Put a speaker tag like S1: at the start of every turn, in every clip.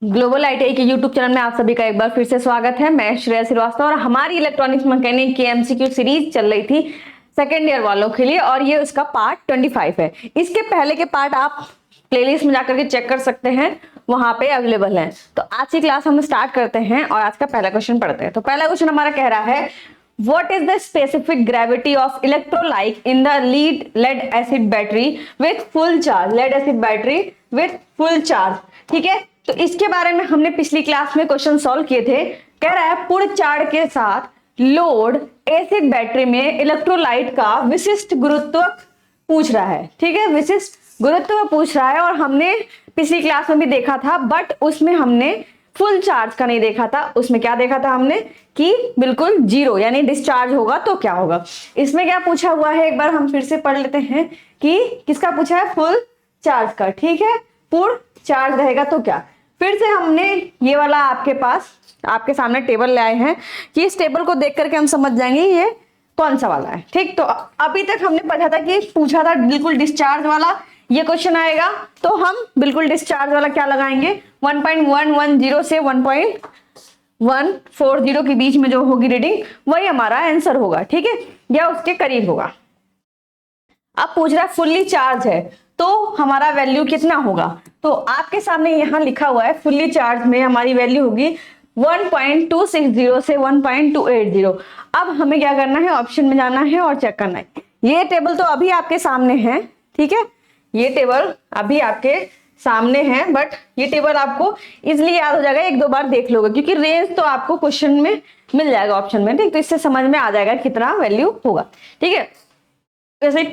S1: Global ITI के YouTube channel में आप सभी का एक बार फिर से स्वागत है। मैं श्रेया श्रीवास्तव और हमारी इलेक्ट्रॉनिक्स मैकेनिक की एमसीक्यू सीरीज चल रही थी सेकेंड ईयर वालों के लिए और ये उसका पार्ट 25 है। इसके पहले के पार्ट आप प्लेलिस्ट में जाकर के चेक कर सकते हैं, वहां पे अवेलेबल है। तो आज की क्लास हम स्टार्ट करते हैं और आज का पहला क्वेश्चन पढ़ते हैं। तो पहला क्वेश्चन हमारा कह रहा है What is the specific gravity of electrolyte in the lead acid battery with full charge? Lead acid battery with full charge। ठीक है, तो इसके बारे में हमने पिछली क्लास में क्वेश्चन सॉल्व किए थे। कह रहा है पूर्ण चार्ज के साथ लोड एसिड बैटरी में इलेक्ट्रोलाइट का विशिष्ट गुरुत्व पूछ रहा है। ठीक है, विशिष्ट गुरुत्व पूछ रहा है और हमने पिछली क्लास में भी देखा था, बट उसमें हमने फुल चार्ज का नहीं देखा था। उसमें क्या देखा था हमने कि बिल्कुल जीरो यानी डिस्चार्ज होगा तो क्या होगा। इसमें क्या पूछा हुआ है एक बार हम फिर से पढ़ लेते हैं कि किसका पूछा है, फुल चार्ज का। ठीक है, पूर्ण चार्ज रहेगा तो क्या। फिर से हमने ये वाला आपके सामने टेबल ले आए हैं कि इस टेबल को देख करके हम समझ जाएंगे ये कौन सा वाला है। ठीक, तो अभी तक हमने पढ़ा था कि पूछा था बिल्कुल डिस्चार्ज वाला ये क्वेश्चन आएगा तो हम बिल्कुल डिस्चार्ज वाला क्या लगाएंगे, 1.110 से 1.140 के बीच में जो होगी रीडिंग वही हमारा आंसर होगा। ठीक है, या उसके करीब होगा। अब पूछ रहा है फुल्ली चार्ज है तो हमारा वैल्यू कितना होगा। तो आपके सामने यहाँ लिखा हुआ है फुल्ली चार्ज में हमारी वैल्यू होगी 1.260 से 1.280। अब हमें क्या करना है, ऑप्शन में जाना है और चेक करना है। ये टेबल तो अभी आपके सामने है, ठीक है, ये टेबल अभी आपके सामने है, बट ये टेबल आपको इजिली याद हो जाएगा, एक दो बार देख लोगे क्योंकि रेंज तो आपको क्वेश्चन में मिल जाएगा ऑप्शन में। ठीक, तो इससे समझ में आ जाएगा कितना वैल्यू होगा। ठीक है, जैसे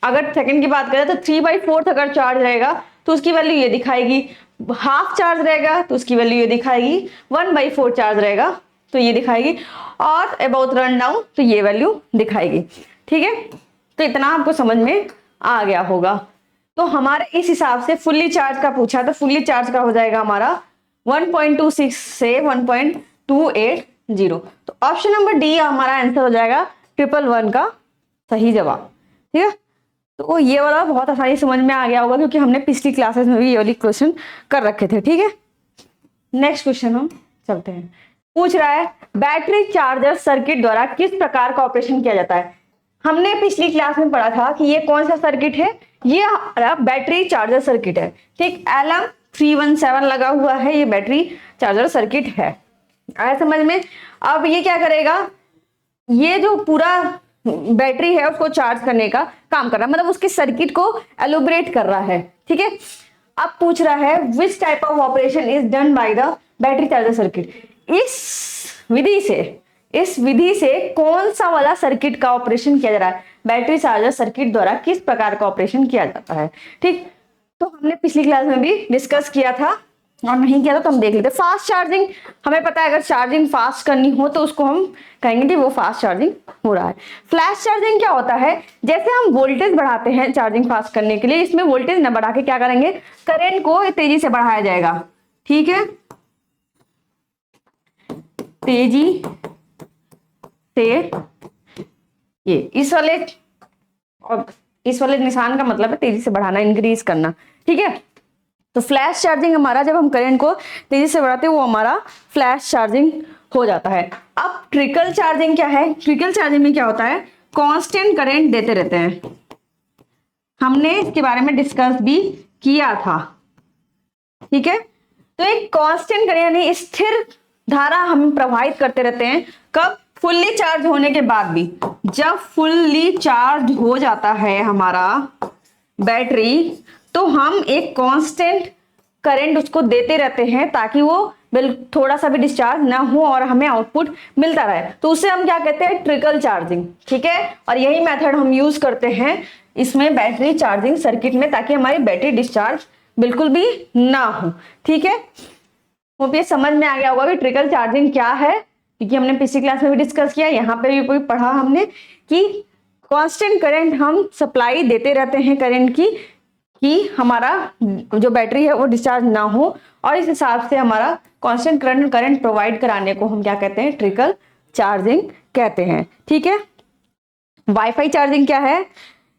S1: अगर सेकंड की बात करें तो 3/4 अगर चार्ज रहेगा तो उसकी वैल्यू ये दिखाएगी, हाफ चार्ज रहेगा तो उसकी वैल्यू ये दिखाएगी, 1/4 चार्ज रहेगा तो ये दिखाएगी और अबाउट रन डाउन तो ये वैल्यू दिखाएगी। ठीक है, तो इतना आपको समझ में आ गया होगा। तो हमारे इस हिसाब से फुल्ली चार्ज का पूछा तो फुल्ली चार्ज का हो जाएगा हमारा 1.26 से 1.280। तो ऑप्शन नंबर डी हमारा आंसर हो जाएगा 111 का सही जवाब। ठीक है, तो ये वाला बहुत आसानी समझ में आ गया होगा क्योंकि हमने पिछली क्लासेस में भी ये वाली क्वेश्चन कर रखे थे। ठीक है, नेक्स्ट क्वेश्चन हम चलते हैं। पूछ रहा है बैटरी चार्जर सर्किट द्वारा किस प्रकार का ऑपरेशन किया जाता है। हमने पिछली क्लास में पढ़ा था कि ये कौन सा सर्किट है, ये हमारा बैटरी चार्जर सर्किट है। ठीक, LM317 लगा हुआ है, ये बैटरी चार्जर सर्किट है। आया समझ में। अब ये क्या करेगा, ये जो पूरा बैटरी है उसको चार्ज करने का काम कर रहा है, मतलब उसके सर्किट को एलोबरेट कर रहा है। ठीक है, अब पूछ रहा है विच type of operation is done by the battery charger circuit. इस विधि से कौन सा वाला सर्किट का ऑपरेशन किया जा रहा है, बैटरी चार्जर सर्किट द्वारा किस प्रकार का ऑपरेशन किया जाता है। ठीक, तो हमने पिछली क्लास में भी डिस्कस किया था और नहीं किया था तो हम देख लेते। फास्ट चार्जिंग हमें पता है, अगर चार्जिंग फास्ट करनी हो तो उसको हम कहेंगे कि वो फास्ट चार्जिंग हो रहा है। फ्लैश चार्जिंग क्या होता है, जैसे हम वोल्टेज बढ़ाते हैं चार्जिंग फास्ट करने के लिए, इसमें वोल्टेज न बढ़ा के क्या करेंगे, करंट को तेजी से बढ़ाया जाएगा। ठीक है, तेजी से ये इस वाले निशान का मतलब है तेजी से बढ़ाना, इंक्रीज करना। ठीक है, तो फ्लैश चार्जिंग हमारा जब हम करंट को तेजी से बढ़ाते हैं वो हमारा फ्लैश चार्जिंग हो जाता है। अब ट्रिकल चार्जिंग क्या है, ट्रिकल चार्जिंग में क्या होता है, कांस्टेंट करंट देते रहते हैं। हमने इसके बारे में डिस्कस भी किया था। ठीक है, तो एक कांस्टेंट करंट यानी स्थिर धारा हम प्रवाहित करते रहते हैं। कब, फुल्ली चार्ज होने के बाद भी। जब फुल्ली चार्ज हो जाता है हमारा बैटरी तो हम एक कांस्टेंट करंट उसको देते रहते हैं ताकि वो थोड़ा सा भी डिस्चार्ज ना हो और हमें आउटपुट मिलता रहे, तो उसे हम क्या कहते हैं, ट्रिकल चार्जिंग। ठीक है, और यही मेथड हम यूज करते हैं इसमें बैटरी चार्जिंग सर्किट में ताकि हमारी बैटरी डिस्चार्ज बिल्कुल भी ना हो। ठीक है, वो ये समझ में आ गया होगा कि ट्रिकल चार्जिंग क्या है क्योंकि हमने पिछली क्लास में भी डिस्कस किया, यहाँ पे भी कोई पढ़ा हमने कि कांस्टेंट करंट हम सप्लाई देते रहते हैं करंट की कि हमारा जो बैटरी है वो डिस्चार्ज ना हो, और इस हिसाब से हमारा कांस्टेंट करंट प्रोवाइड कराने को हम क्या कहते हैं, ट्रिकल चार्जिंग कहते हैं। ठीक है, वाईफाई चार्जिंग क्या है,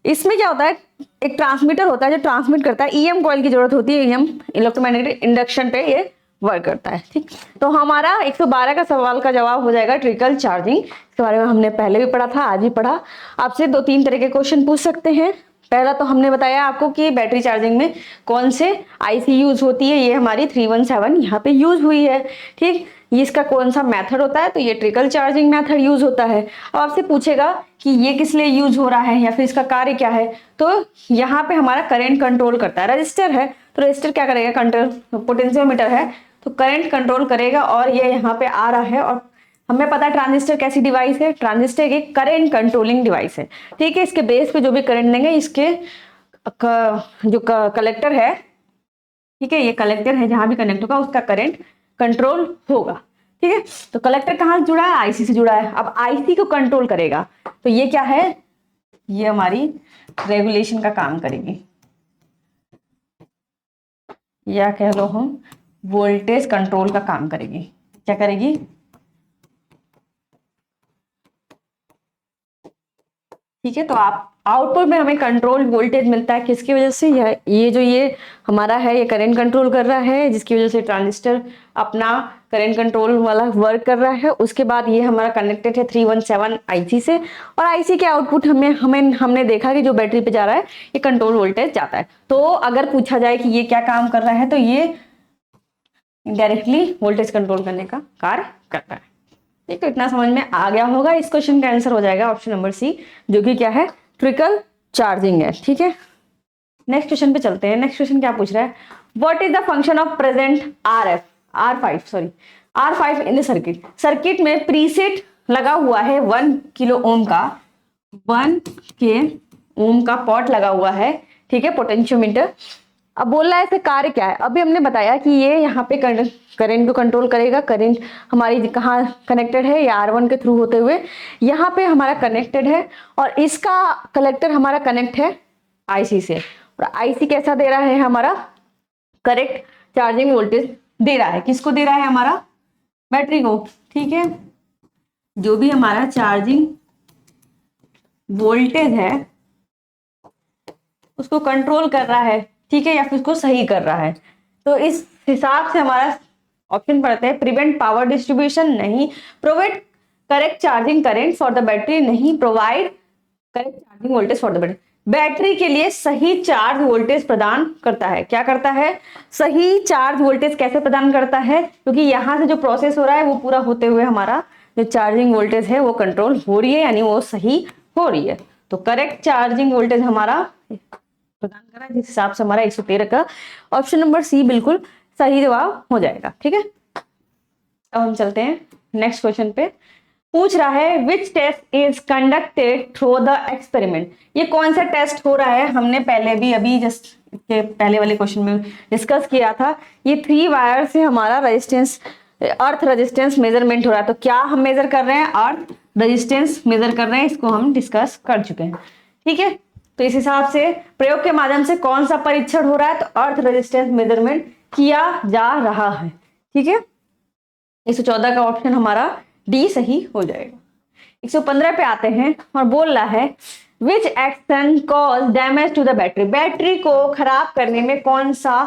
S1: इसमें क्या होता है, एक ट्रांसमीटर होता है जो ट्रांसमिट करता है, ईएम कॉइल की जरूरत होती है, ईएम इलेक्ट्रोमैग्नेटिक इंडक्शन पे ये वर्क करता है। ठीक, तो हमारा 112 का सवाल का जवाब हो जाएगा ट्रिकल चार्जिंग। इसके बारे में हमने पहले भी पढ़ा था, आज भी पढ़ा। आपसे 2-3 तरह के क्वेश्चन पूछ सकते हैं। पहला तो हमने बताया आपको कि बैटरी चार्जिंग में कौन से आईसी यूज होती है, ये हमारी 317 यहाँ पे यूज हुई है। ठीक, ये इसका कौन सा मेथड होता है, तो ये ट्रिकल चार्जिंग मेथड यूज होता है। अब आपसे पूछेगा कि ये किस लिए यूज हो रहा है या फिर इसका कार्य क्या है, तो यहाँ पे हमारा करंट कंट्रोल करता है। रजिस्टर है तो रजिस्टर क्या करेगा, कंट्रोल, पोटेंशियोमीटर है तो करंट कंट्रोल करेगा, और ये यहाँ पे आ रहा है। और हमें पता है ट्रांजिस्टर कैसी डिवाइस है, ट्रांजिस्टर एक करंट कंट्रोलिंग डिवाइस है। ठीक है, इसके बेस पे जो भी करंट देंगे, इसके जो कलेक्टर है, ठीक है, ये कलेक्टर है, जहां भी कनेक्ट होगा उसका करंट कंट्रोल होगा। ठीक है, तो कलेक्टर कहाँ से जुड़ा है, आईसी से जुड़ा है। अब आईसी को कंट्रोल करेगा तो ये क्या है, ये हमारी रेगुलेशन का काम करेगी, या कह लो हम वोल्टेज कंट्रोल का काम करेगी। क्या करेगी, ठीक है। तो आप आउटपुट में हमें कंट्रोल वोल्टेज मिलता है किसकी वजह से, ये जो ये हमारा है ये करंट कंट्रोल कर रहा है, जिसकी वजह से ट्रांजिस्टर अपना करंट कंट्रोल वाला वर्क कर रहा है। उसके बाद ये हमारा कनेक्टेड है 317 आईसी से, और आईसी के आउटपुट हमने देखा कि जो बैटरी पे जा रहा है ये कंट्रोल वोल्टेज जाता है। तो अगर पूछा जाए कि ये क्या काम कर रहा है, तो ये इनडायरेक्टली वोल्टेज कंट्रोल करने का कार्य करता है। ठीक, तो इतना समझ में आ गया होगा। इस क्वेश्चन का आंसर हो जाएगा ऑप्शन नंबर सी, जो कि क्या है, ट्रिकल चार्जिंग है। ठीक है, नेक्स्ट क्वेश्चन पे चलते हैं। नेक्स्ट क्वेश्चन क्या पूछ रहा है, what is the function of present R5 in the circuit. Circuit में प्रीसेट लगा हुआ है 1 किलो ओम का, 1 के ओम का पॉट लगा हुआ है। ठीक है, पोटेंशियोमीटर। अब बोल रहा है इसका कार्य क्या है। अभी हमने बताया कि ये यहाँ पे करंट को कंट्रोल करेगा। करंट हमारी कहाँ कनेक्टेड है, ये R1 के थ्रू होते हुए यहाँ पे हमारा कनेक्टेड है, और इसका कलेक्टर हमारा कनेक्ट है आईसी से। और आईसी कैसा दे रहा है, हमारा करेक्ट चार्जिंग वोल्टेज दे रहा है। किसको दे रहा है, हमारा बैटरी को। ठीक है, जो भी हमारा चार्जिंग वोल्टेज है उसको कंट्रोल कर रहा है। ठीक है, या फिर उसको सही कर रहा है। तो इस हिसाब से हमारा ऑप्शन पढ़ते हैं, प्रिवेंट पावर डिस्ट्रीब्यूशन नहीं, provide correct charging current for the battery नहीं, provide correct charging voltage for the battery. Battery के लिए सही चार्ज वोल्टेज प्रदान करता है। क्या करता है, सही चार्ज वोल्टेज कैसे प्रदान करता है, क्योंकि यहाँ से जो प्रोसेस हो रहा है वो पूरा होते हुए हमारा जो चार्जिंग वोल्टेज है वो कंट्रोल हो रही है, यानी वो सही हो रही है। तो करेक्ट चार्जिंग वोल्टेज हमारा प्रदान करा, जिस हिसाब से हमारा 113 का ऑप्शन नंबर सी बिल्कुल सही जवाब हो जाएगा। ठीक है, अब हम चलते हैं नेक्स्ट क्वेश्चन पे। पूछ रहा है which test is conducted through the experiment. ये कौन सा टेस्ट हो रहा है, हमने पहले भी अभी जस्ट के पहले वाले क्वेश्चन में डिस्कस किया था। ये 3 वायर से हमारा रेजिस्टेंस, अर्थ रेजिस्टेंस मेजरमेंट हो रहा है। तो क्या हम मेजर कर रहे हैं, अर्थ रेजिस्टेंस मेजर कर रहे हैं, इसको हम डिस्कस कर चुके हैं। ठीक है, तो इस हिसाब से प्रयोग के माध्यम से कौन सा परीक्षण हो रहा है, तो अर्थ रेजिस्टेंस मेजरमेंट किया जा रहा है। ठीक है, 114 का ऑप्शन हमारा डी सही हो जाएगा। 115 पे आते हैं और बोल रहा है which action cause damage to the battery. Battery को खराब करने में कौन सा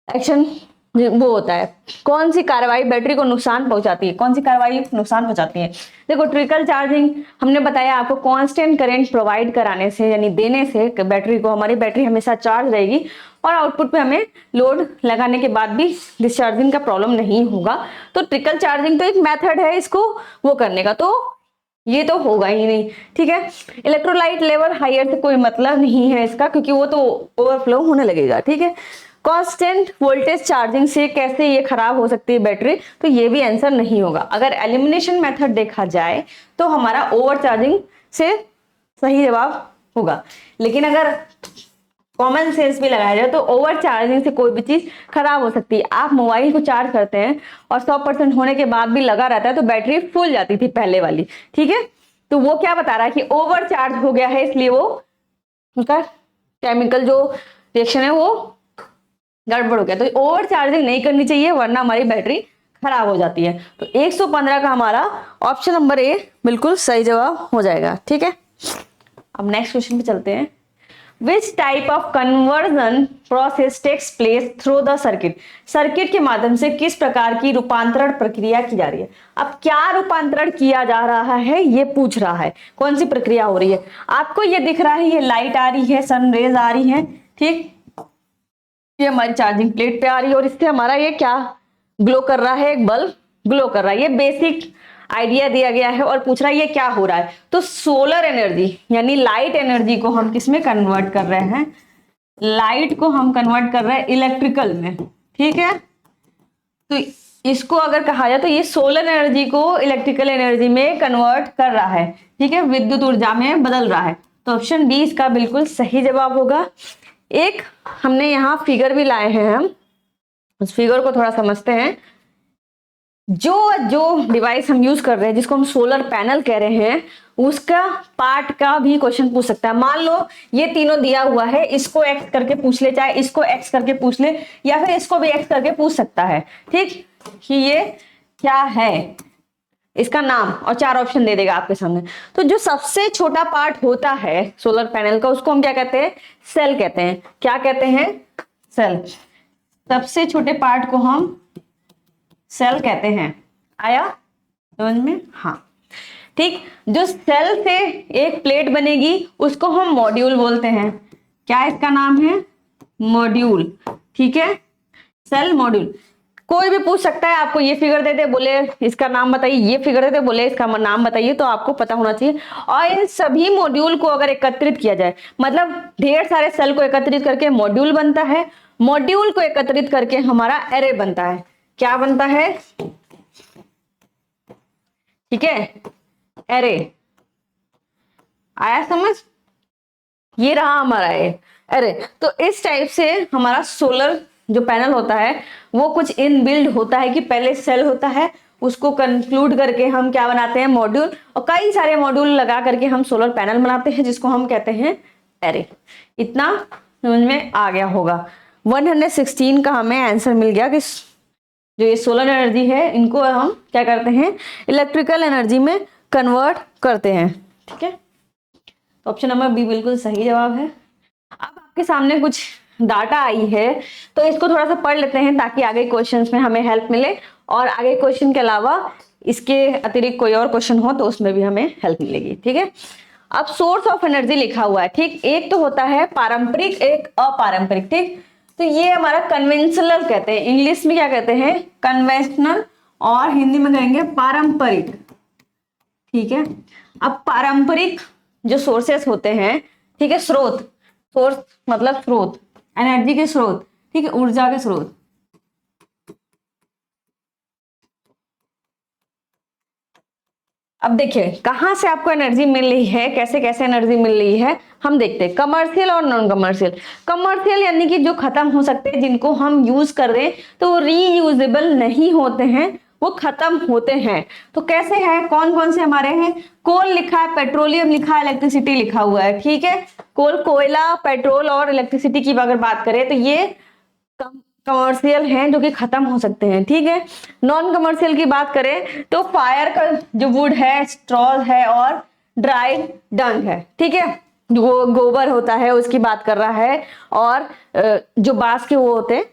S1: एक्शन वो होता है, कौन सी कार्रवाई बैटरी को नुकसान पहुंचाती है, कौन सी कार्रवाई नुकसान पहुंचाती है। देखो, ट्रिकल चार्जिंग हमने बताया आपको, कांस्टेंट करंट प्रोवाइड कराने से, यानी देने से बैटरी को, हमारी बैटरी हमेशा चार्ज रहेगी और आउटपुट पे हमें लोड लगाने के बाद भी डिस्चार्जिंग का प्रॉब्लम नहीं होगा। तो ट्रिकल चार्जिंग तो एक मेथड है इसको वो करने का, तो ये तो होगा ही नहीं। ठीक है, इलेक्ट्रोलाइट लेवल हायर से कोई मतलब नहीं है इसका, क्योंकि वो तो ओवरफ्लो होने लगेगा। ठीक है, कांस्टेंट वोल्टेज चार्जिंग से कैसे ये खराब हो सकती है बैटरी, तो ये भी आंसर नहीं होगा। अगर एलिमिनेशन मेथड देखा जाए तो हमारा ओवर चार्जिंग से सही जवाब होगा, लेकिन अगर कॉमन सेंस भी लगाया जाए तो ओवर चार्जिंग से कोई भी चीज खराब हो सकती है। आप मोबाइल को चार्ज करते हैं और 100% होने के बाद भी लगा रहता है तो बैटरी फुल जाती थी पहले वाली। ठीक है, तो वो क्या बता रहा है कि ओवर चार्ज हो गया है, इसलिए वो उसका केमिकल जो रिएक्शन है वो गड़बड़ हो गया। तो ओवर चार्जिंग नहीं करनी चाहिए, वरना हमारी बैटरी खराब हो जाती है। तो 115 का हमारा ऑप्शन नंबर ए बिल्कुल सही जवाब हो जाएगा। ठीक है, अब नेक्स्ट क्वेश्चन पे चलते हैं। Which type of conversion process takes place through the circuit, circuit के माध्यम से किस प्रकार की रूपांतरण प्रक्रिया की जा रही है। अब क्या रूपांतरण किया जा रहा है ये पूछ रहा है, कौन सी प्रक्रिया हो रही है। आपको ये दिख रहा है, ये लाइट आ रही है, सनरेज आ रही है, ठीक, ये हमारी चार्जिंग प्लेट पे आ रही है और इससे हमारा ये क्या ग्लो कर रहा है, एक बल्ब ग्लो कर रहा है। ये बेसिक आइडिया दिया गया है और पूछ रहा है ये क्या हो रहा है। तो सोलर एनर्जी यानी लाइट एनर्जी को हम किस में कन्वर्ट कर रहे हैं, लाइट को हम कन्वर्ट कर रहे हैं इलेक्ट्रिकल में, ठीक है। तो इसको अगर कहा जाए तो ये सोलर एनर्जी को इलेक्ट्रिकल एनर्जी में कन्वर्ट कर रहा है, ठीक है, विद्युत ऊर्जा में बदल रहा है। तो ऑप्शन बी इसका बिल्कुल सही जवाब होगा। एक हमने यहाँ फिगर भी लाए हैं, हम उस फिगर को थोड़ा समझते हैं। जो डिवाइस हम यूज कर रहे हैं जिसको हम सोलर पैनल कह रहे हैं, उसका पार्ट का भी क्वेश्चन पूछ सकता है। मान लो ये तीनों दिया हुआ है, इसको एक्स करके पूछ ले, चाहे इसको एक्स करके पूछ ले, या फिर इसको भी एक्स करके पूछ सकता है, ठीक, कि ये क्या है, इसका नाम, और 4 ऑप्शन दे देगा आपके सामने। तो जो सबसे छोटा पार्ट होता है सोलर पैनल का, उसको हम क्या कहते हैं, सेल कहते हैं। क्या कहते हैं, सेल। सबसे छोटे पार्ट को हम सेल कहते हैं। आया समझ में, हाँ, ठीक। जो सेल से एक प्लेट बनेगी उसको हम मॉड्यूल बोलते हैं। क्या इसका नाम है, मॉड्यूल, ठीक है, सेल मॉड्यूल। कोई भी पूछ सकता है आपको, ये फिगर देते बोले इसका नाम बताइए, ये फिगर देते बोले इसका नाम बताइए, तो आपको पता होना चाहिए। और इन सभी मॉड्यूल को अगर एकत्रित किया जाए, मतलब ढेर सारे सेल को एकत्रित करके मॉड्यूल बनता है, मॉड्यूल को एकत्रित करके हमारा एरे बनता है। क्या बनता है, ठीक है, एरे। आया समझ, ये रहा हमारा एरे। तो इस टाइप से हमारा सोलर जो पैनल होता है वो कुछ इनबिल्ड होता है कि पहले सेल होता है, उसको कंक्लूड करके हम क्या बनाते हैं, मॉड्यूल, और कई सारे मॉड्यूल लगा करके हम सोलर पैनल बनाते हैं जिसको हम कहते हैं एरे। इतना समझ में आ गया होगा। 116 का हमें आंसर मिल गया कि जो ये सोलर एनर्जी है इनको हम क्या करते हैं, इलेक्ट्रिकल एनर्जी में कन्वर्ट करते हैं, ठीक है। तो ऑप्शन नंबर बी बिल्कुल सही जवाब है। अब आपके सामने कुछ डाटा आई है तो इसको थोड़ा सा पढ़ लेते हैं ताकि आगे क्वेश्चंस में हमें हेल्प मिले, और आगे क्वेश्चन के अलावा इसके अतिरिक्त कोई और क्वेश्चन हो तो उसमें भी हमें हेल्प मिलेगी, ठीक है। अब सोर्स ऑफ एनर्जी लिखा हुआ है, ठीक, एक तो होता है पारंपरिक, एक अपारंपरिक, ठीक। तो ये हमारा कन्वेंशनल कहते हैं, इंग्लिश में क्या कहते हैं, कन्वेंशनल, और हिंदी में कहेंगे पारंपरिक, ठीक है। अब पारंपरिक जो सोर्सेस होते हैं, ठीक है, स्रोत, सोर्स मतलब स्रोत, एनर्जी के स्रोत, ठीक है, ऊर्जा के स्रोत। अब देखिए कहां से आपको एनर्जी मिल रही है, कैसे कैसे एनर्जी मिल रही है, हम देखते हैं कमर्शियल और नॉन कमर्शियल। कमर्शियल यानी कि जो खत्म हो सकते हैं, जिनको हम यूज कर रहे हैं तो वो रीयूजेबल नहीं होते हैं, वो खत्म होते हैं। तो कैसे है, कौन कौन से हमारे हैं, कोल लिखा है, पेट्रोलियम लिखा है, इलेक्ट्रिसिटी लिखा हुआ है, ठीक है। कोल, कोयला, पेट्रोल और इलेक्ट्रिसिटी की अगर बात करें तो ये कमर्शियल हैं जो कि खत्म हो सकते हैं, ठीक है। नॉन कमर्शियल की बात करें तो फायर का जो वुड है, स्ट्रॉ है और ड्राई डंग है, ठीक है, जो गोबर होता है उसकी बात कर रहा है, और जो बांस के वो होते हैं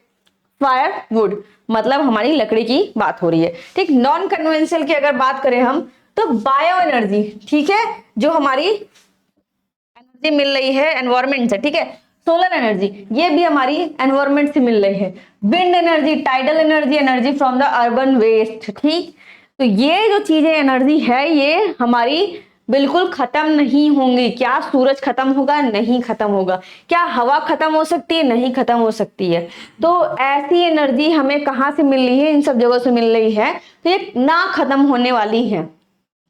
S1: फायर वुड, मतलब हमारी लकड़ी की बात हो रही है, ठीक। नॉन कन्वेंशनल की अगर बात करें हम तो बायो एनर्जी, ठीक है, जो हमारी एनर्जी मिल रही है एनवायरमेंट से, ठीक है। सोलर एनर्जी ये भी हमारी एनवायरमेंट से मिल रही है। Wind energy, tidal energy, energy from the urban waste, ठीक। तो ये जो चीजें एनर्जी है ये हमारी बिल्कुल खत्म नहीं होंगी। क्या सूरज खत्म होगा, नहीं खत्म होगा। क्या हवा खत्म हो सकती है, नहीं खत्म हो सकती है। तो ऐसी एनर्जी हमें कहाँ से मिल रही है, इन सब जगहों से मिल रही है, तो ये ना खत्म होने वाली है,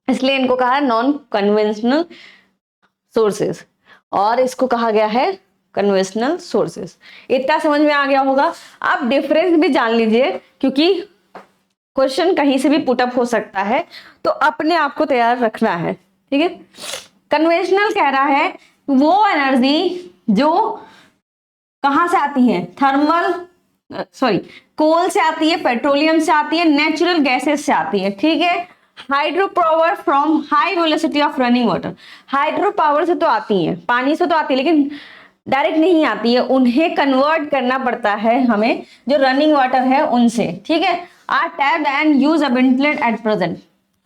S1: इसलिए इनको कहा है नॉन कन्वेंशनल सोर्सेस, और इसको कहा गया है कन्वेंशनल सोर्सेस। इतना समझ में आ गया होगा। आप डिफरेंस भी जान लीजिए क्योंकि क्वेश्चन कहीं से भी पुटअप हो सकता है, तो अपने आप को तैयार रखना है, ठीक है। कन्वेंशनल कह रहा है वो एनर्जी जो कहां से आती है, थर्मल, सॉरी, कोल से आती है, पेट्रोलियम से आती है, नेचुरल गैसेस से आती है, ठीक है। Hydro power from high velocity of running water, hydro power से तो आती है, पानी से तो आती है, लेकिन डायरेक्ट नहीं आती है, उन्हें कन्वर्ट करना पड़ता है हमें, जो रनिंग वाटर है उनसे, ठीक है। Are tapped and used abundantly at present.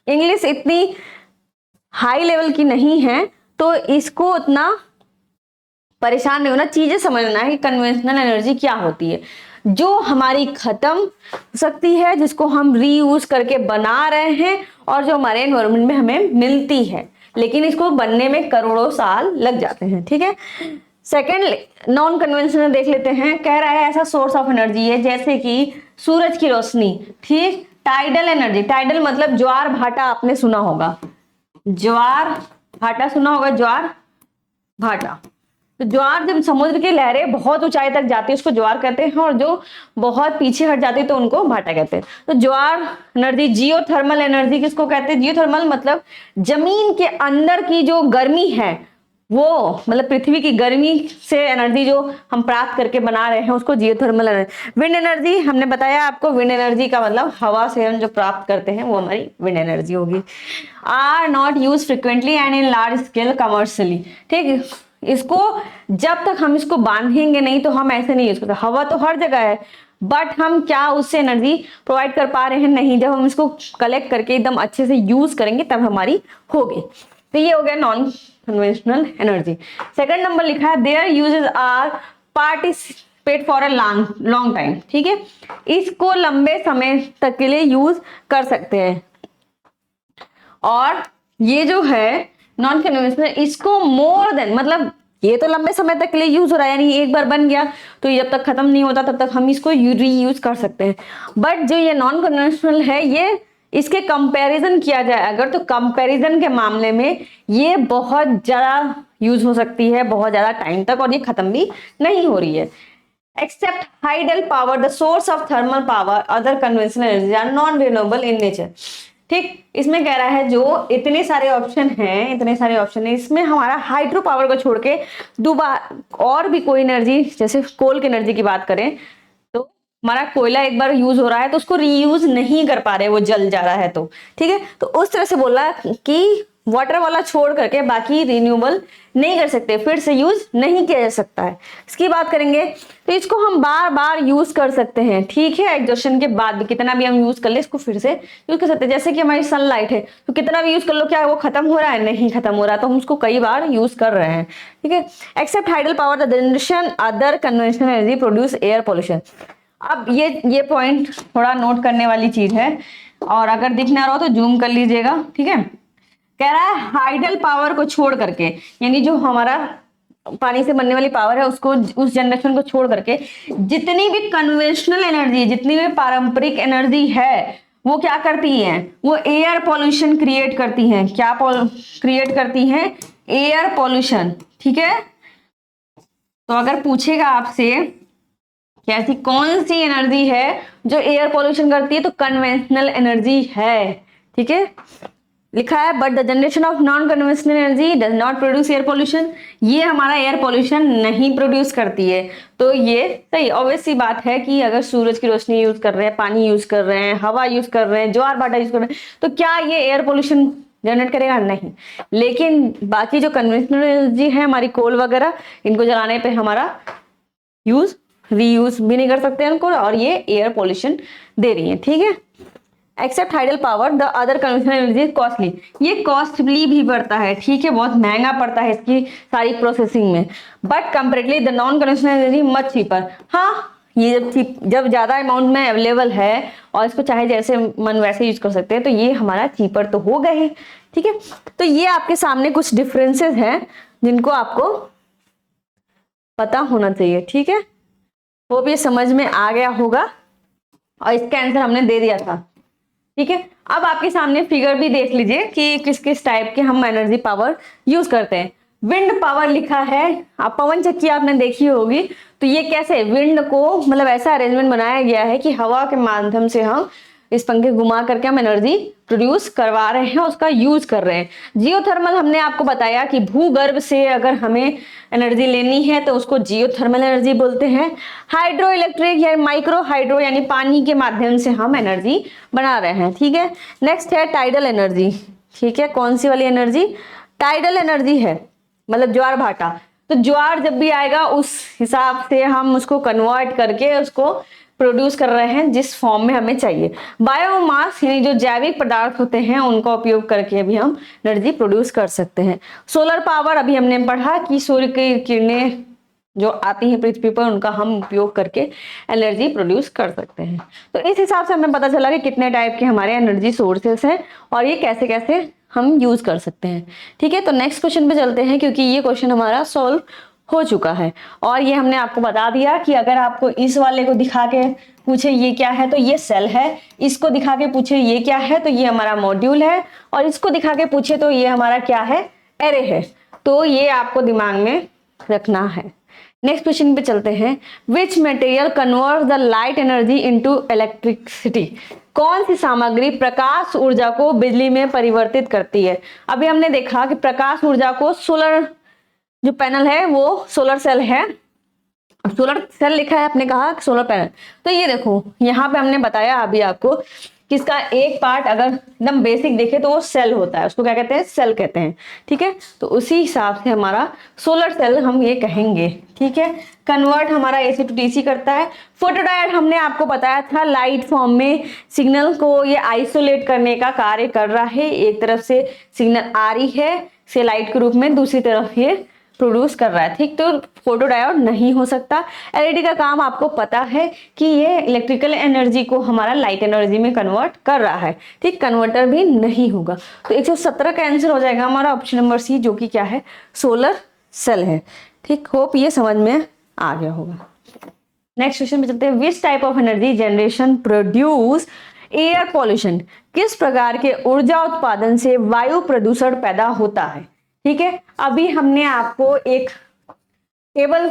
S1: English इतनी हाई लेवल की नहीं है तो इसको उतना परेशान नहीं होना, चीजें समझना है कि कन्वेंशनल एनर्जी क्या होती है, जो हमारी खत्म हो सकती है, जिसको हम रीयूज करके बना रहे हैं और जो हमारे एनवायरमेंट में हमें मिलती है, लेकिन इसको बनने में करोड़ों साल लग जाते हैं, ठीक है। सेकेंड नॉन कन्वेंशनल देख लेते हैं। कह रहा है ऐसा सोर्स ऑफ एनर्जी है जैसे कि सूरज की रोशनी, ठीक। टाइडल एनर्जी, टाइडल मतलब ज्वार भाटा, आपने सुना होगा, ज्वार भाटा सुना होगा, ज्वार भाटा। तो ज्वार जब समुद्र की लहरें बहुत ऊंचाई तक जाती है उसको ज्वार कहते हैं, और जो बहुत पीछे हट जाती है तो उनको भाटा कहते हैं। तो ज्वार एनर्जी। जियोथर्मल एनर्जी किसको कहते हैं? जियोथर्मल मतलब जमीन के अंदर की जो गर्मी है, वो मतलब पृथ्वी की गर्मी से एनर्जी जो हम प्राप्त करके बना रहे हैं उसको जियोथर्मल एनर्जी। विंड एनर्जी हमने बताया आपको, विंड एनर्जी का मतलब हवा से हम जो प्राप्त करते हैं वो हमारी विंड एनर्जी होगी। Are not use frequently and in large scale commercially, ठीक। इसको जब तक हम इसको बांधेंगे नहीं तो हम ऐसे नहीं यूज करते। हवा तो हर जगह है, बट हम क्या उससे एनर्जी प्रोवाइड कर पा रहे हैं? नहीं। जब हम इसको कलेक्ट करके एकदम अच्छे से यूज करेंगे तब हमारी होगी। तो ये हो गया non conventional energy. Second number लिखा है their uses are participate for a long time, ठीक है। इसको लंबे समय तक के लिए यूज कर सकते हैं। और ये जो है नॉन कन्वेंशनल, इसको मोर देन मतलब ये तो लंबे समय तक के लिए यूज हो रहा है, यानी एक बार बन गया तो जब तक खत्म नहीं होता तब तक हम इसको रीयूज कर सकते हैं। बट जो ये नॉन कन्वेंशनल है, ये इसके कंपैरिजन किया जाए अगर, तो कंपैरिजन के मामले में ये बहुत ज्यादा यूज हो सकती है, बहुत ज्यादा टाइम तक, और ये खत्म भी नहीं हो रही है। Except hydel power the source of thermal power other conventional energy are non renewable in nature, ठीक। इसमें कह रहा है जो इतने सारे ऑप्शन हैं, इतने सारे ऑप्शन है, इसमें हमारा हाइड्रो पावर को छोड़ के दोबारा और भी कोई एनर्जी, जैसे कोल की एनर्जी की बात करें तो हमारा कोयला एक बार यूज हो रहा है तो उसको रीयूज नहीं कर पा रहे, वो जल जा रहा है, तो ठीक है। तो उस तरह से बोला कि वाटर वाला छोड़ करके बाकी रिन्यूएबल नहीं कर सकते, फिर से यूज नहीं किया जा सकता है। इसकी बात करेंगे तो इसको हम बार बार यूज कर सकते हैं, ठीक है। एग्जॉस्शन के बाद भी कितना भी हम यूज कर ले इसको फिर से यूज कर सकते हैं। जैसे कि हमारी सनलाइट है तो कितना भी यूज कर लो, क्या वो खत्म हो रहा है? नहीं खत्म हो रहा, तो हम उसको कई बार यूज कर रहे हैं, ठीक है। Except hydel power the generation other conventional energy produce air pollution. अब ये पॉइंट थोड़ा नोट करने वाली चीज है, और अगर दिख ना रहा हो तो जूम कर लीजिएगा, ठीक है। कह रहा है हाइडल पावर को छोड़ करके, यानी जो हमारा पानी से बनने वाली पावर है उसको, उस जनरेशन को छोड़ करके जितनी भी कन्वेंशनल एनर्जी, जितनी भी पारंपरिक एनर्जी है, वो क्या करती हैं? वो एयर पॉल्यूशन क्रिएट करती हैं। क्या क्रिएट करती हैं? एयर पॉल्यूशन, ठीक है। तो अगर पूछेगा आपसे कि ऐसी कौन सी एनर्जी है जो एयर पॉल्यूशन करती है, तो कन्वेंशनल एनर्जी है, ठीक है। लिखा है but the generation of non conventional energy does not produce air pollution, ये हमारा एयर पॉल्यूशन नहीं प्रोड्यूस करती है। तो ये सही ऑब्वियस सी बात है कि अगर सूरज की रोशनी यूज कर रहे हैं, पानी यूज कर रहे हैं, हवा यूज कर रहे हैं, ज्वार भाटा यूज कर रहे हैं, तो क्या ये एयर पॉल्यूशन जनरेट करेगा? नहीं। लेकिन बाकी जो कन्वेंशनल एनर्जी है हमारी कोल वगैरह, इनको जलाने पर हमारा यूज रीयूज भी नहीं कर सकते उनको, और ये एयर पॉल्यूशन दे रही है, ठीक है। Except hydel power the other conventional energy costly, ये कॉस्टली भी पड़ता है, ठीक है, बहुत महंगा पड़ता है इसकी सारी प्रोसेसिंग में। But comparatively the non conventional energy much cheaper, हाँ ये जब ज्यादा अमाउंट में अवेलेबल है और इसको चाहे जैसे मन वैसे यूज कर सकते हैं, तो ये हमारा चीपर तो होगा ही, ठीक है। तो ये आपके सामने कुछ डिफरेंसेस हैं जिनको आपको पता होना चाहिए, ठीक है। वो भी समझ में आ गया होगा, और इसका आंसर हमने दे दिया था, ठीक है। अब आपके सामने फिगर भी देख लीजिए कि किस किस टाइप के हम एनर्जी पावर यूज करते हैं। विंड पावर लिखा है, आप पवन चक्की आपने देखी होगी, तो ये कैसे विंड को मतलब ऐसा अरेंजमेंट बनाया गया है कि हवा के माध्यम से हम इस पंखे घुमा करके हम एनर्जी प्रोड्यूस करवा रहे हैं, उसका यूज कर रहे हैं। जियोथर्मल हमने आपको बताया कि भूगर्भ से अगर हमें एनर्जी लेनी है तो उसको जियोथर्मल एनर्जी बोलते हैं। हाइड्रो इलेक्ट्रिक या माइक्रो हाइड्रो यानी पानी के माध्यम से हम एनर्जी बना रहे हैं, ठीक है। नेक्स्ट है टाइडल एनर्जी, ठीक है। कौन सी वाली एनर्जी? टाइडल एनर्जी है, मतलब ज्वार भाटा। तो ज्वार जब भी आएगा उस हिसाब से हम उसको कन्वर्ट करके उसको प्रोड्यूस कर रहे हैं जिस फॉर्म में हमें चाहिए। बायोमास यानी जो जैविक पदार्थ होते हैं उनका उपयोग करके भी हम एनर्जी प्रोड्यूस कर सकते हैं। सोलर पावर अभी हमने पढ़ा कि सूर्य की किरणें जो आती हैं पृथ्वी पर उनका हम उपयोग करके एनर्जी प्रोड्यूस कर सकते हैं। तो इस हिसाब से हमें पता चला कि कितने टाइप के हमारे एनर्जी सोर्सेस हैं और ये कैसे कैसे हम यूज कर सकते हैं। ठीक है, तो नेक्स्ट क्वेश्चन पे चलते हैं क्योंकि ये क्वेश्चन हमारा सॉल्व हो चुका है और ये हमने आपको बता दिया कि अगर आपको इस वाले को दिखा के पूछे ये क्या है तो ये सेल है, इसको दिखा के पूछे ये क्या है तो ये हमारा मॉड्यूल है, और इसको दिखा के पूछे तो ये हमारा क्या है, एरे है। तो ये आपको दिमाग में रखना है। नेक्स्ट क्वेश्चन पे चलते हैं। Which material convert the light energy into electricity? कौन सी सामग्री प्रकाश ऊर्जा को बिजली में परिवर्तित करती है? अभी हमने देखा कि प्रकाश ऊर्जा को सोलर जो पैनल है वो सोलर सेल है, सोलर सेल लिखा है, आपने कहा सोलर पैनल। तो ये देखो यहाँ पे हमने बताया अभी आपको कि इसका एक पार्ट अगर एकदम बेसिक देखे तो वो सेल होता है, उसको क्या कहते हैं, सेल कहते हैं। ठीक है, तो उसी हिसाब से हमारा सोलर सेल हम ये कहेंगे। ठीक है, कन्वर्ट हमारा एसी टू डीसी करता है। फोटोडायोड हमने आपको बताया था लाइट फॉर्म में सिग्नल को ये आइसोलेट करने का कार्य कर रहा है। एक तरफ से सिग्नल आ रही है से लाइट के रूप में, दूसरी तरफ ये प्रोड्यूस कर रहा है। ठीक, तो फोटोडायोड नहीं हो सकता। एलईडी का काम आपको पता है कि ये इलेक्ट्रिकल एनर्जी को हमारा लाइट एनर्जी में कन्वर्ट कर रहा है। ठीक, कन्वर्टर भी नहीं होगा। तो 117 का आंसर हो जाएगा हमारा ऑप्शन नंबर सी, जो कि क्या है, सोलर सेल है। ठीक, होप ये समझ में आ गया होगा। नेक्स्ट क्वेश्चन में चलते हैं। Which type of energy generation produce air pollution? किस प्रकार के ऊर्जा उत्पादन से वायु प्रदूषण पैदा होता है? ठीक है, अभी हमने आपको एक टेबल,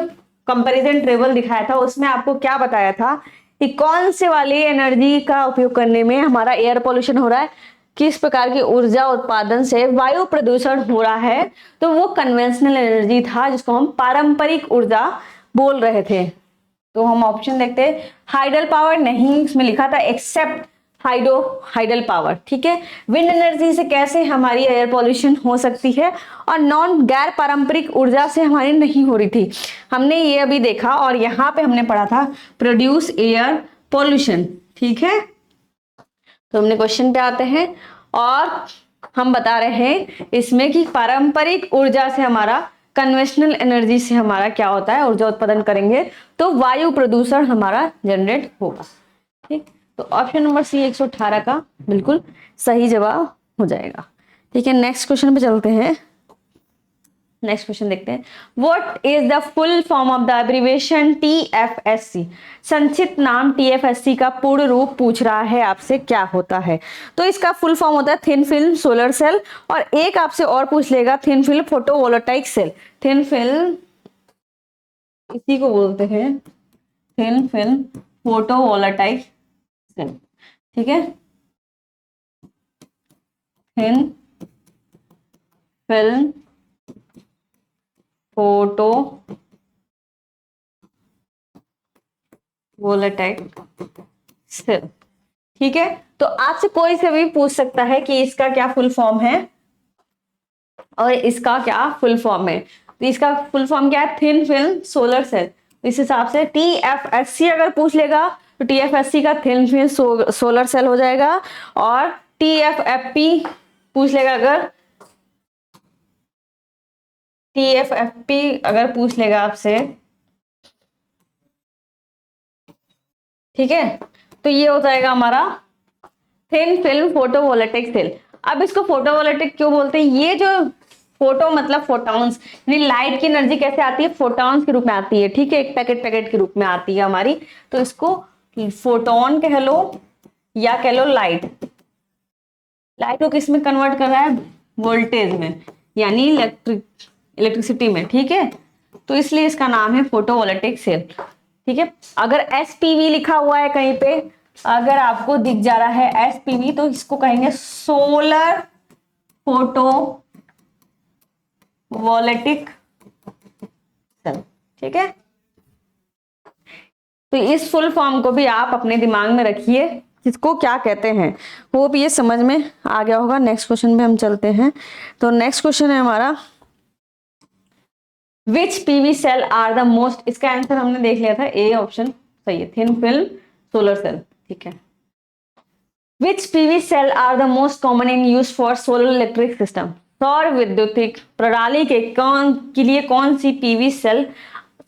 S1: कंपैरिजन टेबल दिखाया था, उसमें आपको क्या बताया था कि कौन से वाली एनर्जी का उपयोग करने में हमारा एयर पॉल्यूशन हो रहा है, किस प्रकार की ऊर्जा उत्पादन से वायु प्रदूषण हो रहा है। तो वो कन्वेंशनल एनर्जी था जिसको हम पारंपरिक ऊर्जा बोल रहे थे। तो हम ऑप्शन देखते हैं। हाइडल पावर नहीं, इसमें लिखा था एक्सेप्ट हाइडल पावर। ठीक है, विंड एनर्जी से कैसे हमारी एयर पॉल्यूशन हो सकती है, और नॉन गैर पारंपरिक ऊर्जा से हमारी नहीं हो रही थी, हमने ये अभी देखा। और यहाँ पे हमने पढ़ा था प्रोड्यूस एयर पॉल्यूशन। ठीक है, तो हमने क्वेश्चन पे आते हैं और हम बता रहे हैं इसमें कि पारंपरिक ऊर्जा से हमारा, कन्वेंशनल एनर्जी से हमारा क्या होता है, ऊर्जा उत्पादन करेंगे तो वायु प्रदूषण हमारा जनरेट होगा। ठीक, तो ऑप्शन नंबर सी 118 का बिल्कुल सही जवाब हो जाएगा। ठीक है, नेक्स्ट क्वेश्चन पे चलते हैं। नेक्स्ट क्वेश्चन देखते हैं। What is the full form of the abbreviation TFSC? संक्षिप्त नाम टीएफएससी का पूर्ण रूप पूछ रहा है आपसे, क्या होता है? तो इसका फुल फॉर्म होता है थिन फिल्म सोलर सेल, और एक आपसे और पूछ लेगा thin film photovoltaic cell. Thin film इसी को बोलते हैं थिन फिल्म फोटोवोल्टाइक सेल। ठीक है, thin film photo volatile cell. ठीक है, तो आपसे कोई से भी पूछ सकता है कि इसका क्या फुल फॉर्म है और इसका क्या फुल फॉर्म है। तो इसका फुल फॉर्म क्या है, थिन फिल्म सोलर सेल। इस हिसाब से टीएफएससी अगर पूछ लेगा तो टीएफएससी का थिन फिल्म सोलर सेल हो जाएगा, और टीएफएफपी पूछ लेगा अगर, टीएफएफपी अगर पूछ लेगा आपसे, ठीक है, तो ये हो जाएगा हमारा थिन फिल्म फोटोवोल्टाइक सेल। अब इसको फोटोवोल्टाइक क्यों बोलते हैं? ये जो फोटो मतलब फोटॉन्स, यानी लाइट की एनर्जी कैसे आती है, फोटॉन्स के रूप में आती है। ठीक है, एक पैकेट के रूप में आती है हमारी, तो इसको फोटोन कह लो या कह लो लाइट। लाइट को किस में कन्वर्ट कर रहा है, वोल्टेज में, यानी इलेक्ट्रिसिटी में। ठीक है, तो इसलिए इसका नाम है फोटोवोल्टाइक सेल। ठीक है, अगर एसपीवी लिखा हुआ है कहीं पे, अगर आपको दिख जा रहा है एसपीवी, तो इसको कहेंगे सोलर फोटो वोल्टाइक सेल। ठीक है, तो इस फुल फॉर्म को भी आप अपने दिमाग में रखिए, इसको क्या कहते हैं, वो भी ये समझ में आ गया होगा। नेक्स्ट क्वेश्चन पे हम चलते हैं। तो नेक्स्ट क्वेश्चन है हमारा, which PV cell are the most, इसका आंसर हमने देख लिया था, ए ऑप्शन सही है, थिन फिल्म सोलर सेल। ठीक है, which PV cell are the most common in use for solar electric system, सौर विद्युतिक प्रणाली के लिए कौन सी पीवी सेल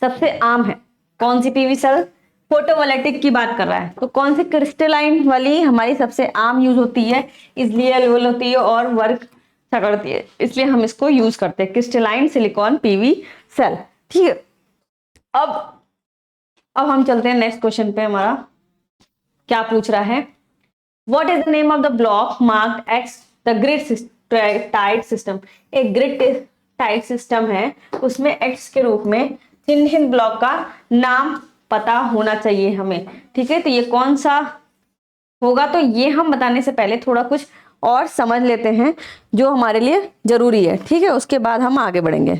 S1: सबसे आम है? कौन सी पीवी सेल? फोटोवोल्टिक की बात कर रहा है, तो कौन सी क्रिस्टलाइन वाली हमारी सबसे आम यूज होती है, इसलिए अवेलेबल होती है और वर्क अच्छा करती है, इसलिए हम इसको यूज करते हैं, क्रिस्टलाइन सिलिकॉन पीवी सेल। ठीक है, अब हम चलते हैं नेक्स्ट क्वेश्चन पे। हमारा क्या पूछ रहा है, what is the name of the block marked X the grid tied system. एक ग्रिड टाइड सिस्टम है, उसमें एक्स के रूप में चिन्हित ब्लॉक का नाम पता होना चाहिए हमें। ठीक है, तो ये कौन सा होगा, तो ये हम बताने से पहले थोड़ा कुछ और समझ लेते हैं जो हमारे लिए जरूरी है। ठीक है, उसके बाद हम आगे बढ़ेंगे।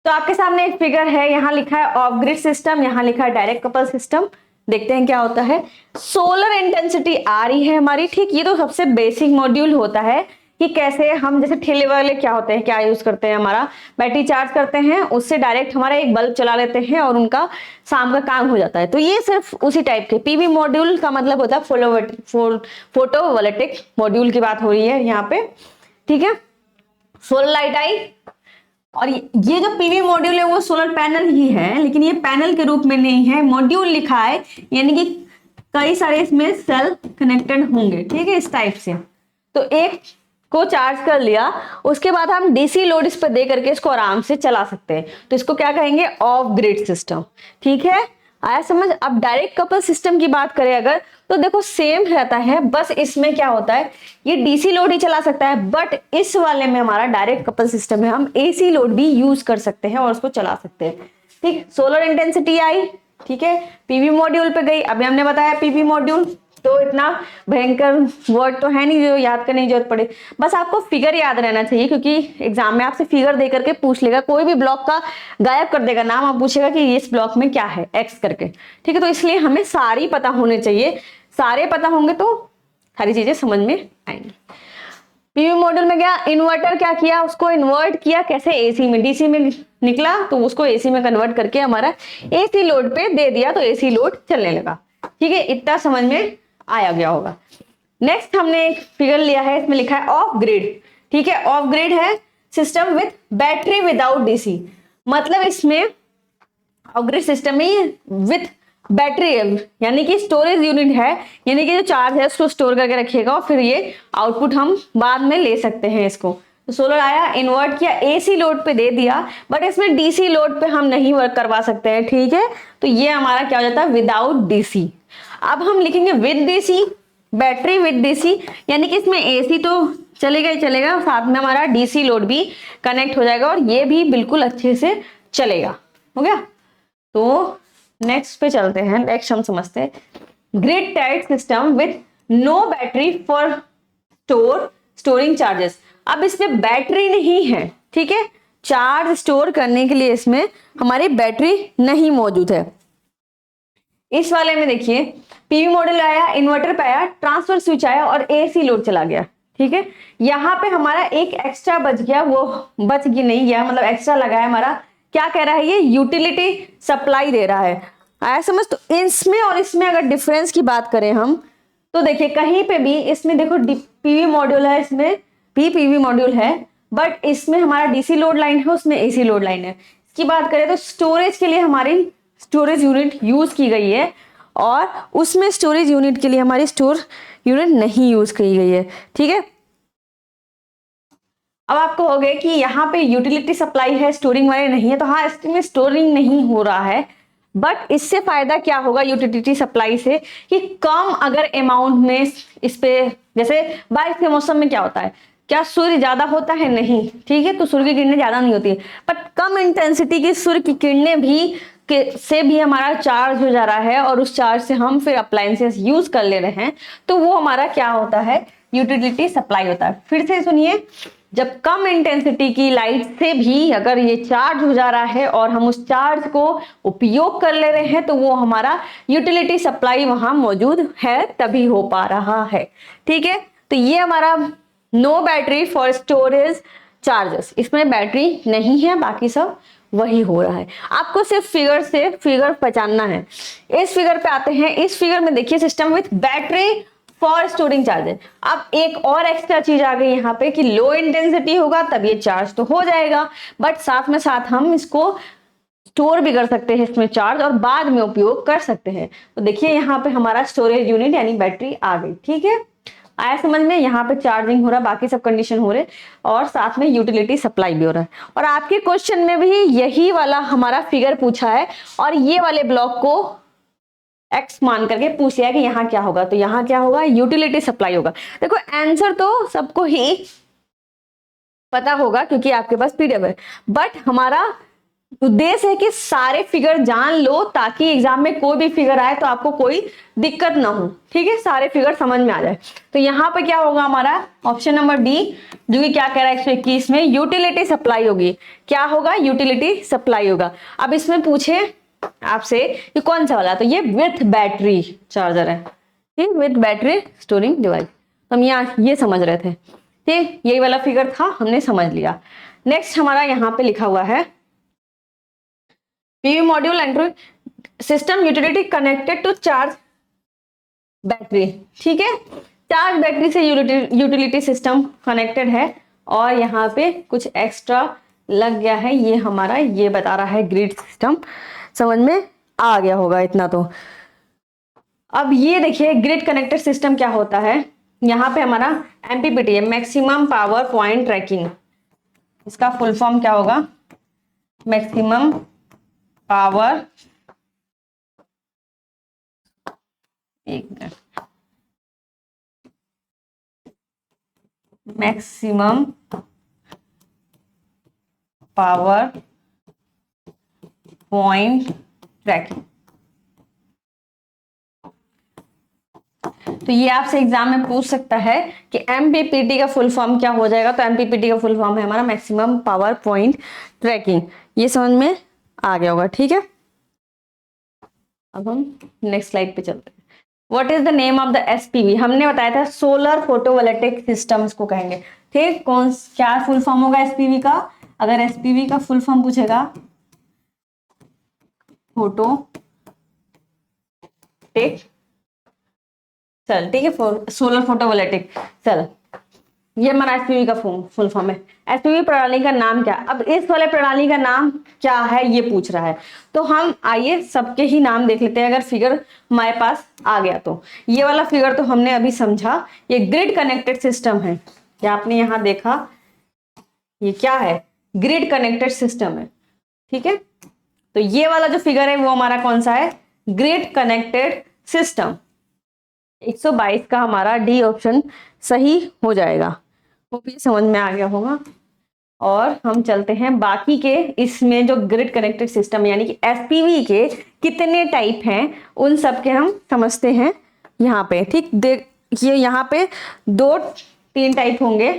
S1: तो आपके सामने एक फिगर है, यहाँ लिखा है ऑफ ग्रिड सिस्टम, यहाँ लिखा है डायरेक्ट कपल सिस्टम। देखते हैं क्या होता है। सोलर इंटेंसिटी आ रही है हमारी, ठीक, ये तो सबसे बेसिक मॉड्यूल होता है कि कैसे हम, जैसे ठेले वाले क्या होते हैं, क्या यूज करते हैं, हमारा बैटरी चार्ज करते हैं, उससे डायरेक्ट हमारा एक बल्ब चला लेते हैं और उनका शाम का काम हो जाता है। तो ये सिर्फ उसी टाइप के पीवी मॉड्यूल का मतलब होता है फोटोवोल्टिक मॉड्यूल की बात हो रही है यहाँ पे। ठीक है, सोलर लाइट आई, और ये जो पीवी मॉड्यूल है वो सोलर पैनल ही है, लेकिन ये पैनल के रूप में नहीं है, मॉड्यूल लिखा है, यानी कि कई सारे इसमें सेल कनेक्टेड होंगे। ठीक है, इस टाइप से। तो एक को चार्ज कर लिया, उसके बाद हम डीसी लोड इस पर दे करके इसको आराम से चला सकते हैं, तो इसको क्या कहेंगे, ऑफ ग्रिड सिस्टम। ठीक है, आया समझ। अब डायरेक्ट कपल सिस्टम की बात करें अगर, तो देखो सेम रहता है, बस इसमें क्या होता है, ये डीसी लोड ही चला सकता है, बट इस वाले में हमारा डायरेक्ट कपल सिस्टम है, हम एसी लोड भी यूज कर सकते हैं और उसको चला सकते हैं। ठीक, सोलर इंटेंसिटी आई, ठीक है, पीवी मॉड्यूल पे गई। अभी हमने बताया पीवी मॉड्यूल, तो इतना भयंकर वर्ड तो है नहीं जो याद करने की जरूरत पड़े, बस आपको फिगर याद रहना चाहिए, क्योंकि एग्जाम में आपसे फिगर दे करके पूछ लेगा, कोई भी ब्लॉक का गायब कर देगा नाम, आप पूछेगा कि इस ब्लॉक में क्या है, एक्स करके। ठीक है, तो इसलिए हमें सारी पता होने चाहिए, सारे पता होंगे तो सारी चीजें समझ में आएंगी। पीवी मॉड्यूल में गया, इन्वर्टर क्या किया, उसको इन्वर्ट किया, कैसे, एसी में, डीसी में निकला तो उसको एसी में कन्वर्ट करके हमारा एसी लोड पे दे दिया, तो एसी लोड चलने लगा। ठीक है, इतना समझ में आया गया होगा। नेक्स्ट हमने एक फिगर लिया है, इसमें लिखा है ऑफ ग्रिड। ठीक है, ऑफ ग्रिड है system with battery without DC, मतलब इसमें ऑफ ग्रिड सिस्टम में विथ बैटरी है, यानी कि स्टोरेज यूनिट है, यानी कि जो चार्ज है उसको स्टोर करके रखिएगा और फिर ये आउटपुट हम बाद में ले सकते हैं इसको। तो सोलर आया, इन्वर्ट किया, एसी लोड पे दे दिया, बट इसमें डीसी लोड पे हम नहीं वर्क करवा सकते हैं। ठीक है, तो ये हमारा क्या हो जाता है, विदाउट डीसी। अब हम लिखेंगे with DC, battery with DC, यानी कि इसमें एसी तो चलेगा ही चलेगा, साथ में हमारा डीसी लोड भी कनेक्ट हो जाएगा और ये भी बिल्कुल अच्छे से चलेगा। हो गया, तो नेक्स्ट पे चलते हैं। नेक्स्ट हम समझते हैं grid tied system with no battery for storing charges. अब इसमें बैटरी नहीं है, ठीक है, चार्ज स्टोर करने के लिए इसमें हमारी बैटरी नहीं मौजूद है। इस वाले में देखिए पीवी मॉड्यूल आया, इन्वर्टर पे आया, ट्रांसफर स्विच आया और एसी लोड चला गया। ठीक है, यहाँ पे हमारा एक एक्स्ट्रा बच गया, वो बच गई नहीं गया, मतलब एक्स्ट्रा लगा है हमारा, क्या कह रहा है ये, यूटिलिटी सप्लाई दे रहा है। आया समझ। तो इसमें और इसमें अगर डिफरेंस की बात करें हम, तो देखिए कहीं पे भी इसमें देखो पीवी मॉड्यूल है, इसमें भी पीवी मॉड्यूल है, बट इसमें हमारा डीसी लोड लाइन है, उसमें एसी लोड लाइन है। इसकी बात करें तो स्टोरेज के लिए हमारी स्टोरेज यूनिट यूज की गई है और उसमें स्टोरेज यूनिट के लिए हमारी स्टोर यूनिट नहीं यूज की गई है। ठीक है, अब आपको हो गया कि यहाँ पे यूटिलिटी सप्लाई है, स्टोरिंग वाले नहीं है, तो हाँ इसमें स्टोरिंग नहीं हो रहा है, बट इससे फायदा क्या होगा यूटिलिटी सप्लाई से, कि कम अगर अमाउंट में इस पे, जैसे बारिश के मौसम में क्या होता है, क्या सूर्य ज्यादा होता है, नहीं, ठीक है, तो सूर्य की किरणें ज्यादा नहीं होती है, बट कम इंटेंसिटी की सूर्य की किरणें भी से भी हमारा चार्ज हो जा रहा है और उस चार्ज से हम फिर अप्लायंसेस यूज कर ले रहे हैं, तो वो हमारा क्या होता है, यूटिलिटी सप्लाई होता है। फिर से सुनिए, जब कम इंटेंसिटी की लाइट से भी अगर ये चार्ज हो जा रहा है और हम उस चार्ज को उपयोग कर ले रहे हैं, तो वो हमारा यूटिलिटी सप्लाई वहां मौजूद है, तभी हो पा रहा है। ठीक है, तो ये हमारा no battery for storage charges, इसमें बैटरी नहीं है, बाकी सब वही हो रहा है। आपको सिर्फ फिगर से फिगर पहचानना है। इस फिगर पे आते हैं, इस फिगर में देखिए system with battery for storing charges. अब एक और एक्स्ट्रा चीज आ गई यहाँ पे कि लो इंटेंसिटी होगा तब ये चार्ज तो हो जाएगा, बट साथ में साथ हम इसको स्टोर भी कर सकते हैं इसमें चार्ज, और बाद में उपयोग कर सकते हैं। तो देखिए यहाँ पे हमारा स्टोरेज यूनिट यानी बैटरी आ गई। ठीक है, आया समझ में? यहाँ पे चार्जिंग हो रहा है, बाकी सब कंडीशन हो रहे, और साथ में यूटिलिटी सप्लाई भी हो रहा है। और आपके क्वेश्चन में भी यही वाला हमारा फिगर पूछा है, और ये वाले ब्लॉक को एक्स मान करके पूछ लिया कि यहाँ क्या होगा, तो यहाँ क्या होगा? यूटिलिटी सप्लाई होगा। देखो आंसर तो सबको ही पता होगा क्योंकि आपके पास पीडीएफ है, बट हमारा उद्देश्य है कि सारे फिगर जान लो ताकि एग्जाम में कोई भी फिगर आए तो आपको कोई दिक्कत ना हो। ठीक है, सारे फिगर समझ में आ जाए। तो यहाँ पे क्या होगा हमारा ऑप्शन नंबर डी, जो कि क्या कह रहा है 121 में, यूटिलिटी सप्लाई होगी। क्या होगा? यूटिलिटी सप्लाई होगा। अब इसमें पूछे आपसे कि कौन सा वाला, तो ये विथ बैटरी चार्जर है। ठीक, विथ बैटरी स्टोरिंग डिवाइस। तो हम यहाँ ये समझ रहे थे। ठीक, यही वाला फिगर था, हमने समझ लिया। नेक्स्ट हमारा यहाँ पे लिखा हुआ है PV module android system utility connected to charge battery. ठीक है, चार्ज बैटरी से यूटिलिटी सिस्टम कनेक्टेड है, और यहाँ पे कुछ एक्स्ट्रा लग गया है, ये हमारा ये बता रहा है ग्रिड सिस्टम। समझ में आ गया होगा इतना तो। अब ये देखिए ग्रिड कनेक्टेड सिस्टम क्या होता है। यहाँ पे हमारा MPPT है, मैक्सिमम पावर पॉइंट ट्रैकिंग। इसका फुल फॉर्म क्या होगा? मैक्सिमम पावर, एक minute, maximum power point tracking. तो ये आपसे एग्जाम में पूछ सकता है कि MPPT का फुल फॉर्म क्या हो जाएगा। तो MPPT का फुल फॉर्म है हमारा मैक्सिमम पावर पॉइंट ट्रैकिंग। ये समझ में आ गया होगा। ठीक है, अब हम नेक्स्ट स्लाइड पे चलते हैं। What is the name of the SPV? हमने बताया था सोलर फोटोवोल्टेइक सिस्टम्स को कहेंगे। ठीक, कौन क्या फुल फॉर्म होगा SPV का? अगर SPV का फुल फॉर्म पूछेगा, फोटो टेक सेल। ठीक है, सोलर फोटोवोल्टेइक सेल, ये हमारा SPV का फुल फॉर्म है। SPV प्रणाली का नाम क्या? अब इस वाले प्रणाली का नाम क्या है ये पूछ रहा है, तो हम आइए सबके ही नाम देख लेते हैं अगर फिगर हमारे पास आ गया तो। ये वाला फिगर तो हमने अभी समझा, ये ग्रिड कनेक्टेड सिस्टम है। क्या आपने यहाँ देखा? ये क्या है? ग्रिड कनेक्टेड सिस्टम है। ठीक है, तो ये वाला जो फिगर है वो हमारा कौन सा है? Grid connected system. 122 का हमारा डी ऑप्शन सही हो जाएगा। वो भी समझ में आ गया होगा। और हम चलते हैं बाकी के, इसमें जो ग्रिड कनेक्टेड सिस्टम यानी कि SPV के कितने टाइप हैं उन सब के हम समझते हैं यहाँ पे। ठीक, देखिए यहाँ पे 2-3 टाइप होंगे।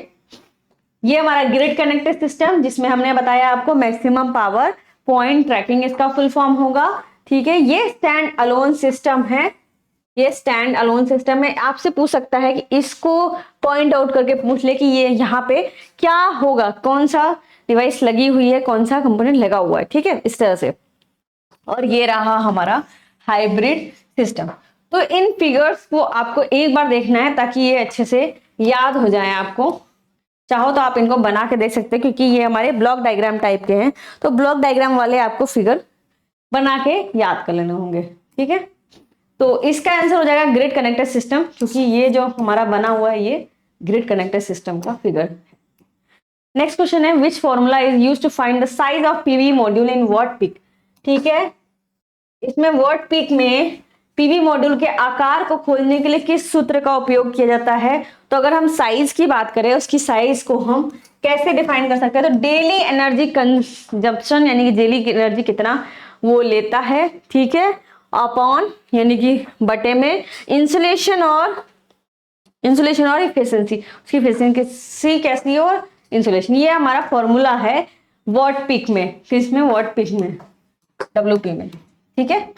S1: ये हमारा ग्रिड कनेक्टेड सिस्टम, जिसमें हमने बताया आपको मैक्सिमम पावर पॉइंट ट्रैकिंग इसका फुल फॉर्म होगा। ठीक है, ये स्टैंड अलोन सिस्टम है। ये स्टैंड अलोन सिस्टम है। आपसे पूछ सकता है कि इसको पॉइंट आउट करके पूछ ले कि ये यहाँ पे क्या होगा, कौन सा डिवाइस लगी हुई है, कौन सा कंपोनेंट लगा हुआ है। ठीक है, इस तरह से। और ये रहा हमारा हाइब्रिड सिस्टम। तो इन फिगर्स को आपको एक बार देखना है ताकि ये अच्छे से याद हो जाए आपको। चाहो तो आप इनको बना के देख सकते हैं, क्योंकि ये हमारे ब्लॉक डायग्राम टाइप के हैं, तो ब्लॉक डायग्राम वाले आपको फिगर बना के याद कर लेने होंगे। ठीक है, तो इसका आंसर हो जाएगा ग्रिड कनेक्टेड सिस्टम, क्योंकि ये जो हमारा बना हुआ है ये ग्रिड कनेक्टेड सिस्टम का फिगर है। नेक्स्ट क्वेश्चन है, which formula is used to find the size of PV module in watt peak? ठीक है, इसमें वॉट पीक में PV मॉड्यूल के आकार को खोजने के लिए किस सूत्र का उपयोग किया जाता है? तो अगर हम साइज की बात करें, उसकी साइज को हम कैसे डिफाइन कर सकते हैं? तो डेली एनर्जी कंजप्शन यानी कि डेली एनर्जी कितना वो लेता है। ठीक है, अपॉन यानी कि बटे में इंसुलेशन और इफिशिएंसी, उसकी इफिशिएंसी कैसी और इंसुलेशन। ये हमारा फॉर्मूला है वॉट पीक में, किसमें? वॉट पीक में, WP में। ठीक है,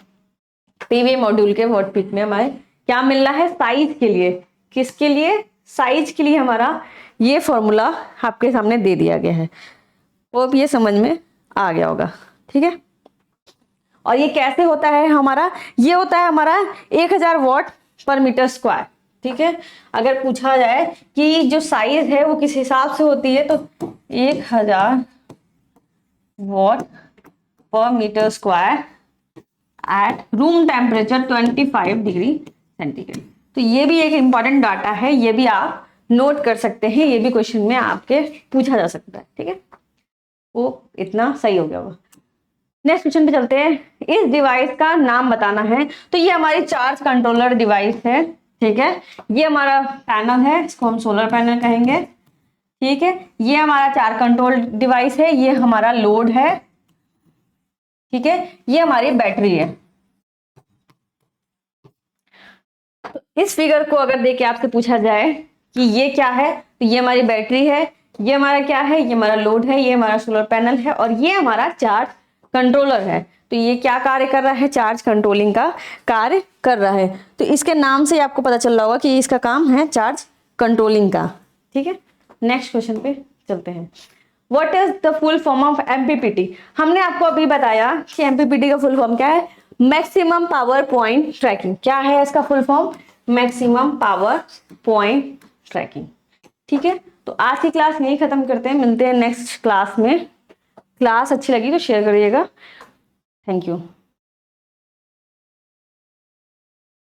S1: PV मॉड्यूल के वॉट पीक में हमारे क्या मिल रहा है? साइज के लिए। किसके लिए? साइज के लिए हमारा ये फॉर्मूला आपके सामने दे दिया गया है, वो अब ये समझ में आ गया होगा, ठीक है। और ये कैसे होता है हमारा, ये होता है हमारा 1000 वॉट पर मीटर स्क्वायर, ठीक है। अगर पूछा जाए कि जो साइज है वो किस हिसाब से होती है, तो 1000 वॉट पर metre square at room temperature 25 degree centigrade. तो ये भी एक इंपॉर्टेंट डाटा है, ये भी आप नोट कर सकते हैं, ये भी क्वेश्चन में आपके पूछा जा सकता है, ठीक है। वो इतना सही हो गया वो। नेक्स्ट क्वेश्चन पे चलते हैं। इस डिवाइस का नाम बताना है। तो ये हमारी चार्ज कंट्रोलर डिवाइस है, ठीक है। ये हमारा पैनल है, इसको हम सोलर पैनल कहेंगे, ठीक है। ये हमारा चार्ज कंट्रोल डिवाइस है, ये हमारा लोड है, ठीक है। ये हमारी बैटरी है। तो इस फिगर को अगर देख के आपसे पूछा जाए कि ये क्या है, तो ये हमारी बैटरी है, ये हमारा क्या है, ये हमारा लोड है, ये हमारा सोलर पैनल है, और ये हमारा चार्ज कंट्रोलर है। तो ये क्या कार्य कर रहा है, चार्ज कंट्रोलिंग का कार्य कर रहा है। तो इसके नाम से आपको पता चल रहा होगा कि इसका काम है चार्ज कंट्रोलिंग का, ठीक है। नेक्स्ट क्वेश्चन पे चलते हैं। What is the full form of MPPT. हमने आपको अभी बताया कि एमपीपीटी का फुल फॉर्म क्या है, मैक्सिमम पावर पॉइंट ट्रैकिंग। क्या है इसका full form, maximum power point tracking, ठीक है। तो आज की क्लास यही खत्म करते हैं, मिलते हैं नेक्स्ट क्लास में। क्लास अच्छी लगी तो शेयर करिएगा। Thank you.